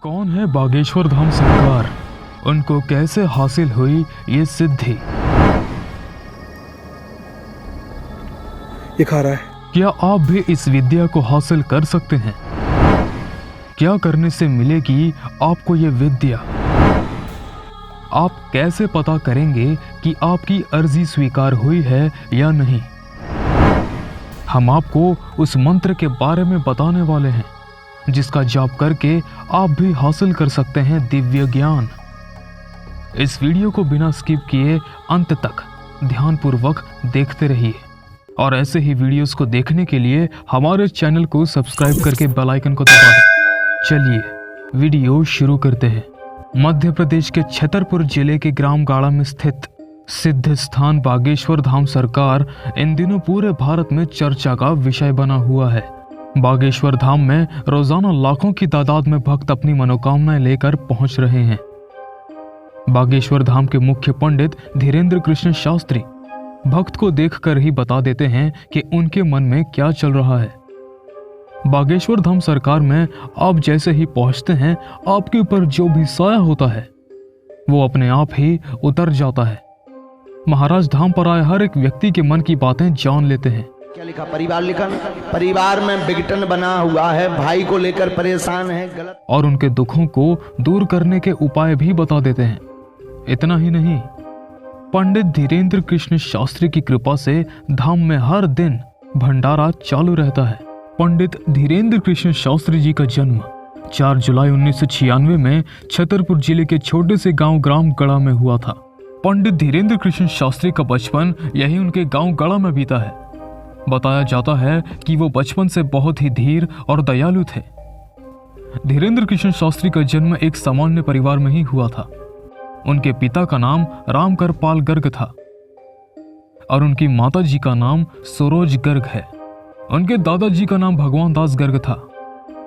कौन है बागेश्वर धाम सरकार? उनको कैसे हासिल हुई ये सिद्धि? ये खा रहा है। क्या आप भी इस विद्या को हासिल कर सकते हैं? क्या करने से मिलेगी आपको ये विद्या? आप कैसे पता करेंगे कि आपकी अर्जी स्वीकार हुई है या नहीं? हम आपको उस मंत्र के बारे में बताने वाले हैं जिसका जाप करके आप भी हासिल कर सकते हैं दिव्य ज्ञान। इस वीडियो को बिना स्किप किए अंत तक ध्यानपूर्वक देखते रहिए और ऐसे ही वीडियोस को देखने के लिए हमारे चैनल को सब्सक्राइब करके बेल आइकन को दबा दें। चलिए वीडियो शुरू करते हैं। मध्य प्रदेश के छतरपुर जिले के ग्राम गाड़ा में स्थित सिद्ध स्थान बागेश्वर धाम सरकार इन दिनों पूरे भारत में चर्चा का विषय बना हुआ है। बागेश्वर धाम में रोजाना लाखों की तादाद में भक्त अपनी मनोकामनाएं लेकर पहुंच रहे हैं। बागेश्वर धाम के मुख्य पंडित धीरेन्द्र कृष्ण शास्त्री भक्त को देखकर ही बता देते हैं कि उनके मन में क्या चल रहा है। बागेश्वर धाम सरकार में आप जैसे ही पहुंचते हैं, आपके ऊपर जो भी साया होता है वो अपने आप ही उतर जाता है। महाराज धाम पर आए हर एक व्यक्ति के मन की बातें जान लेते हैं। क्या लिखा? परिवार लिखा। परिवार में विघटन बना हुआ है, भाई को लेकर परेशान है, गलत, और उनके दुखों को दूर करने के उपाय भी बता देते हैं। इतना ही नहीं, पंडित धीरेन्द्र कृष्ण शास्त्री की कृपा से धाम में हर दिन भंडारा चालू रहता है। पंडित धीरेन्द्र कृष्ण शास्त्री जी का जन्म 4 जुलाई 1996 में छतरपुर जिले के छोटे से गांव ग्राम गड़ा में हुआ था। पंडित धीरेन्द्र कृष्ण शास्त्री का बचपन यही उनके गांव गड़ा में बीता है। बताया जाता है कि वो बचपन से बहुत ही धीर और दयालु थे। धीरेन्द्र कृष्ण शास्त्री का जन्म एक सामान्य परिवार में ही हुआ था। उनके पिता का नाम रामकर पाल गर्ग था और उनकी माता जी का नाम सरोज गर्ग है। उनके दादाजी का नाम भगवान दास गर्ग था।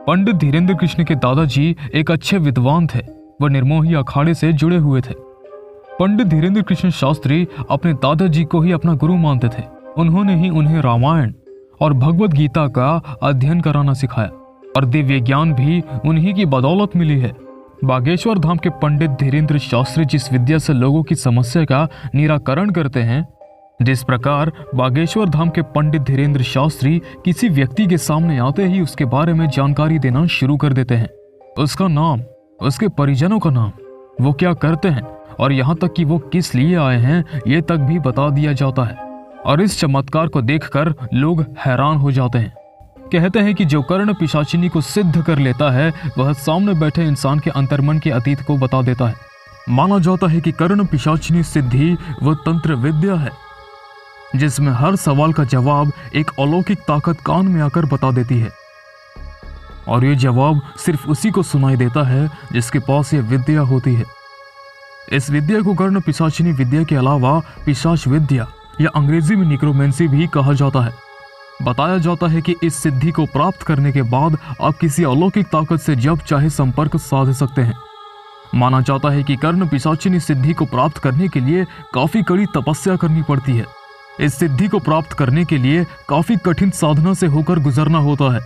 पंडित धीरेन्द्र कृष्ण के दादाजी एक अच्छे विद्वान थे। वह निर्मोही अखाड़े से जुड़े हुए थे। पंडित धीरेन्द्र कृष्ण शास्त्री अपने दादाजी को ही अपना गुरु मानते थे। उन्होंने ही उन्हें रामायण और भगवत गीता का अध्ययन कराना सिखाया और दिव्य ज्ञान भी उन्हीं की बदौलत मिली है। बागेश्वर धाम के पंडित धीरेन्द्र शास्त्री जिस विद्या से लोगों की समस्या का निराकरण करते हैं, जिस प्रकार बागेश्वर धाम के पंडित धीरेन्द्र शास्त्री किसी व्यक्ति के सामने आते ही उसके बारे में जानकारी देना शुरू कर देते हैं। उसका नाम, उसके परिजनों का नाम, वो क्या करते हैं और यहाँ तक कि वो किस लिए आए हैं ये तक भी बता दिया जाता है। और इस चमत्कार को देखकर लोग हैरान हो जाते हैं। कहते हैं कि जो कर्ण पिशाचिनी को सिद्ध कर लेता है वह सामने बैठे इंसान के अंतर्मन के अतीत को बता देता है। माना जाता है कि कर्ण पिशाचिनी सिद्धि वह तंत्र विद्या है जिसमें हर सवाल का जवाब एक अलौकिक ताकत कान में आकर बता देती है और ये जवाब सिर्फ उसी को सुनाई देता है जिसके पास ये विद्या होती है। इस विद्या को कर्ण पिशाचिनी विद्या के अलावा पिशाच विद्या या अंग्रेजी में निक्रोमेंसी भी कहा जाता है। बताया जाता है कि इस सिद्धि को प्राप्त करने के बाद आप किसी अलौकिक ताकत से जब चाहे संपर्क साध सकते हैं। माना जाता है कि कर्ण पिशाचिनी सिद्धि को प्राप्त करने के लिए काफी कड़ी तपस्या करनी पड़ती है। इस सिद्धि को प्राप्त करने के लिए काफी कठिन साधना से होकर गुजरना होता है।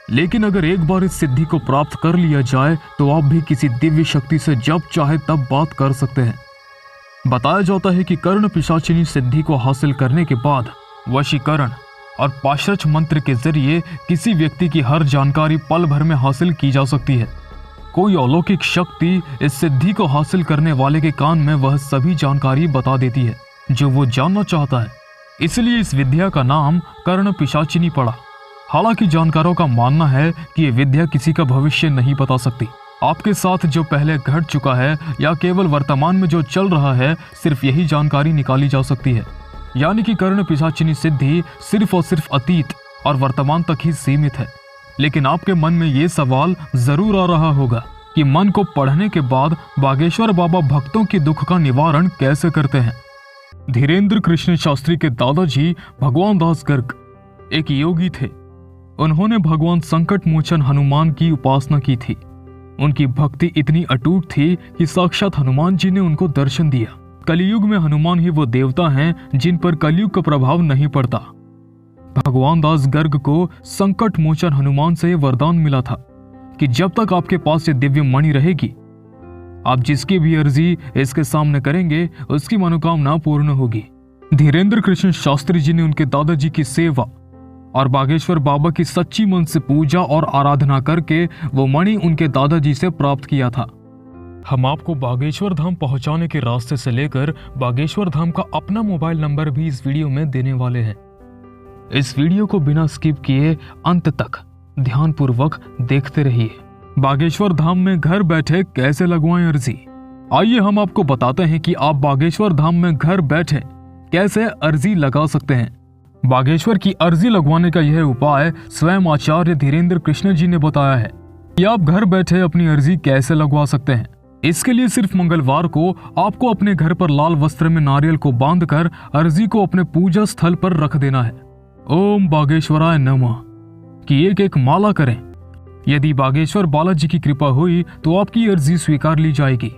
लेकिन अगर एक बार इस सिद्धि को प्राप्त कर लिया जाए तो आप भी किसी दिव्य शक्ति से जब चाहे तब बात कर सकते हैं। बताया जाता है कि कर्ण पिशाचिनी सिद्धि को हासिल करने के बाद वशीकरण और पाशरच मंत्र के जरिए किसी व्यक्ति की हर जानकारी पल भर में हासिल की जा सकती है। कोई अलौकिक शक्ति इस सिद्धि को हासिल करने वाले के कान में वह सभी जानकारी बता देती है जो वो जानना चाहता है। इसलिए इस विद्या का नाम कर्ण पिशाचिनी पड़ा। हालांकि जानकारों का मानना है कि ये विद्या किसी का भविष्य नहीं बता सकती। आपके साथ जो पहले घट चुका है या केवल वर्तमान में जो चल रहा है, सिर्फ यही जानकारी निकाली जा सकती है। यानी कि कर्ण पिशाचिनी सिद्धि सिर्फ और सिर्फ अतीत और वर्तमान तक ही सीमित है। लेकिन आपके मन में ये सवाल जरूर आ रहा होगा कि मन को पढ़ने के बाद बागेश्वर बाबा भक्तों के दुख का निवारण कैसे करते हैं। धीरेन्द्र कृष्ण शास्त्री के दादाजी भगवान दास गर्ग एक योगी थे। उन्होंने भगवान संकट मोचन हनुमान की उपासना की थी। उनकी भक्ति इतनी अटूट थी कि साक्षात हनुमान जी ने उनको दर्शन दिया। कलयुग में हनुमान ही वो देवता हैं जिन पर कलयुग का प्रभाव नहीं पड़ता। भगवान दास गर्ग को संकट मोचन हनुमान से वरदान मिला था कि जब तक आपके पास ये दिव्य मणि रहेगी, आप जिसकी भी अर्जी इसके सामने करेंगे उसकी मनोकामना पूर्ण होगी। धीरेंद्र कृष्ण शास्त्री जी ने उनके दादाजी की सेवा और बागेश्वर बाबा की सच्ची मन से पूजा और आराधना करके वो मणि उनके दादाजी से प्राप्त किया था। हम आपको बागेश्वर धाम पहुंचाने के रास्ते से लेकर बागेश्वर धाम का अपना मोबाइल नंबर भी इस वीडियो में देने वाले हैं। इस वीडियो को बिना स्किप किए अंत तक ध्यानपूर्वक देखते रहिए। बागेश्वर धाम में घर बैठे कैसे लगवाएं अर्जी? आइए हम आपको बताते हैं कि आप बागेश्वर धाम में घर बैठे कैसे अर्जी लगा सकते हैं। बागेश्वर की अर्जी लगवाने का यह उपाय स्वयं आचार्य धीरेंद्र कृष्ण जी ने बताया है कि आप घर बैठे अपनी अर्जी कैसे लगवा सकते हैं। इसके लिए सिर्फ मंगलवार को आपको अपने घर पर लाल वस्त्र में नारियल को बांधकर अर्जी को अपने पूजा स्थल पर रख देना है। ओम बागेश्वराय नमः की एक माला करें। यदि बागेश्वर बालाजी की कृपा हुई तो आपकी अर्जी स्वीकार ली जाएगी।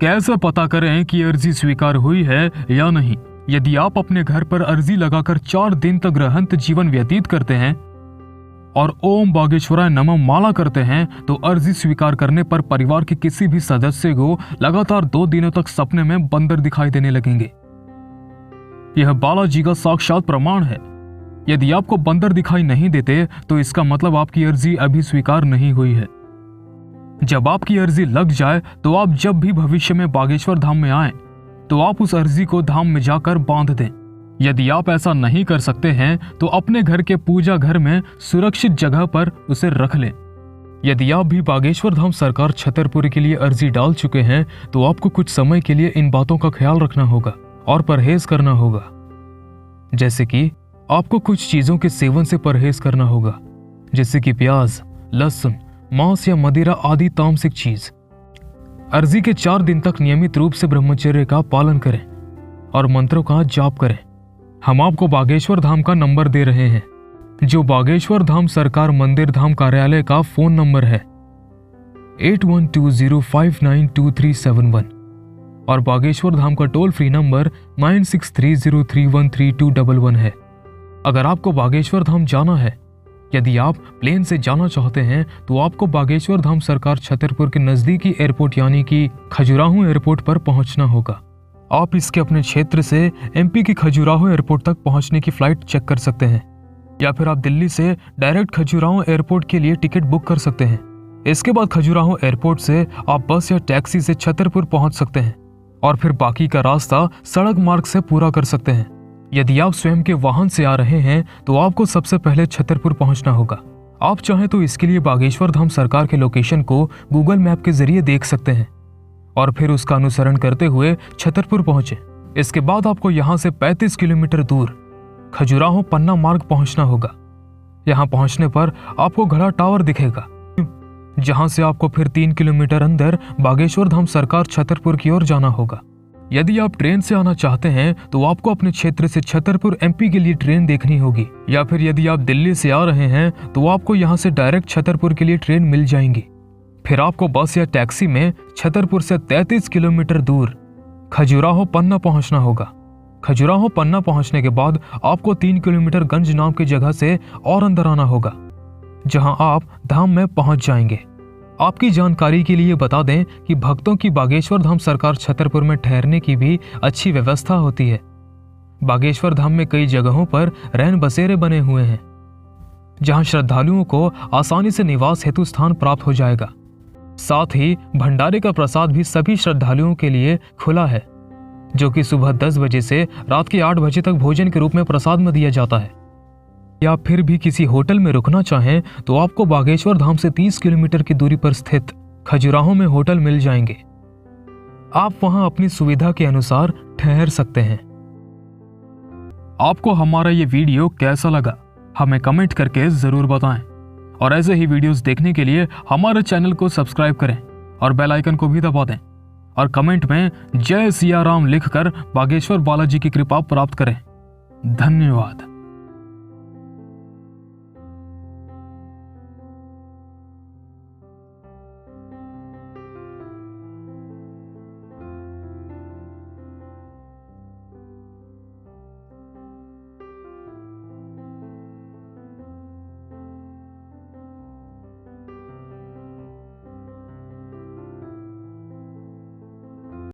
कैसे पता करें कि अर्जी स्वीकार हुई है या नहीं? यदि आप अपने घर पर अर्जी लगाकर 4 दिन तक रहंत जीवन व्यतीत करते हैं और ओम बागेश्वराय नमः माला करते हैं तो अर्जी स्वीकार करने पर परिवार के किसी भी सदस्य को लगातार 2 दिनों तक सपने में बंदर दिखाई देने लगेंगे। यह बालाजी का साक्षात प्रमाण है। यदि आपको बंदर दिखाई नहीं देते तो इसका मतलब आपकी अर्जी अभी स्वीकार नहीं हुई है। जब आपकी अर्जी लग जाए तो आप जब भी भविष्य में बागेश्वर धाम में आए तो आप उस अर्जी को धाम में जाकर बांध दें। यदि आप ऐसा नहीं कर सकते हैं तो अपने घर के पूजा घर में सुरक्षित जगह पर उसे रख लें। यदि आप भी बागेश्वर धाम सरकार छतरपुर के लिए अर्जी डाल चुके हैं तो आपको कुछ समय के लिए इन बातों का ख्याल रखना होगा और परहेज करना होगा। जैसे कि आपको कुछ चीजों के सेवन से परहेज करना होगा, जैसे कि प्याज, लहसुन, मांस या मदिरा आदि तामसिक चीज। अर्जी के 4 दिन तक नियमित रूप से ब्रह्मचर्य का पालन करें और मंत्रों का जाप करें। हम आपको बागेश्वर धाम का नंबर दे रहे हैं, जो बागेश्वर धाम सरकार मंदिर धाम कार्यालय का फोन नंबर है 8120592371 और बागेश्वर धाम का टोल फ्री नंबर 9630313211 है। अगर आपको बागेश्वर धाम जाना है, यदि आप प्लेन से जाना चाहते हैं तो आपको बागेश्वर धाम सरकार छतरपुर के नजदीकी एयरपोर्ट यानी कि खजुराहो एयरपोर्ट पर पहुंचना होगा। आप इसके अपने क्षेत्र से एमपी की खजुराहो एयरपोर्ट तक पहुंचने की फ्लाइट चेक कर सकते हैं, या फिर आप दिल्ली से डायरेक्ट खजुराहो एयरपोर्ट के लिए टिकट बुक कर सकते हैं। इसके बाद खजुराहो एयरपोर्ट से आप बस या टैक्सी से छतरपुर पहुंच सकते हैं और फिर बाकी का रास्ता सड़क मार्ग से पूरा कर सकते हैं। यदि आप स्वयं के वाहन से आ रहे हैं तो आपको सबसे पहले छतरपुर पहुंचना होगा। आप चाहें तो इसके लिए बागेश्वर धाम सरकार के लोकेशन को गूगल मैप के जरिए देख सकते हैं और फिर उसका अनुसरण करते हुए छतरपुर पहुंचे। इसके बाद आपको यहां से 35 किलोमीटर दूर खजुराहो पन्ना मार्ग पहुंचना होगा। यहां पहुंचने पर आपको घड़ा टावर दिखेगा, जहां से आपको फिर 3 किलोमीटर अंदर बागेश्वर धाम सरकार छतरपुर की ओर जाना होगा। यदि आप ट्रेन से आना चाहते हैं तो आपको अपने क्षेत्र से छतरपुर एमपी के लिए ट्रेन देखनी होगी, या फिर यदि आप दिल्ली से आ रहे हैं तो आपको यहां से डायरेक्ट छतरपुर के लिए ट्रेन मिल जाएंगी। फिर आपको बस या टैक्सी में छतरपुर से 33 किलोमीटर दूर खजुराहो पन्ना पहुंचना होगा। खजुराहो पन्ना पहुंचने के बाद आपको 3 किलोमीटर गंज नाम की जगह से और अंदर आना होगा, जहां आप धाम में पहुंच जाएंगे। आपकी जानकारी के लिए बता दें कि भक्तों की बागेश्वर धाम सरकार छतरपुर में ठहरने की भी अच्छी व्यवस्था होती है। बागेश्वर धाम में कई जगहों पर रैन बसेरे बने हुए हैं, जहां श्रद्धालुओं को आसानी से निवास हेतु स्थान प्राप्त हो जाएगा। साथ ही भंडारे का प्रसाद भी सभी श्रद्धालुओं के लिए खुला है, जो कि सुबह 10 बजे से रात के 8 बजे तक भोजन के रूप में प्रसाद में दिया जाता है। या फिर भी किसी होटल में रुकना चाहें तो आपको बागेश्वर धाम से 30 किलोमीटर की दूरी पर स्थित खजुराहो में होटल मिल जाएंगे। आप वहां अपनी सुविधा के अनुसार ठहर सकते हैं। आपको हमारा ये वीडियो कैसा लगा हमें कमेंट करके जरूर बताएं, और ऐसे ही वीडियोस देखने के लिए हमारे चैनल को सब्सक्राइब करें और बेल आइकन को भी दबा दें, और कमेंट में जय सिया राम लिखकर बागेश्वर बालाजी की कृपा प्राप्त करें। धन्यवाद।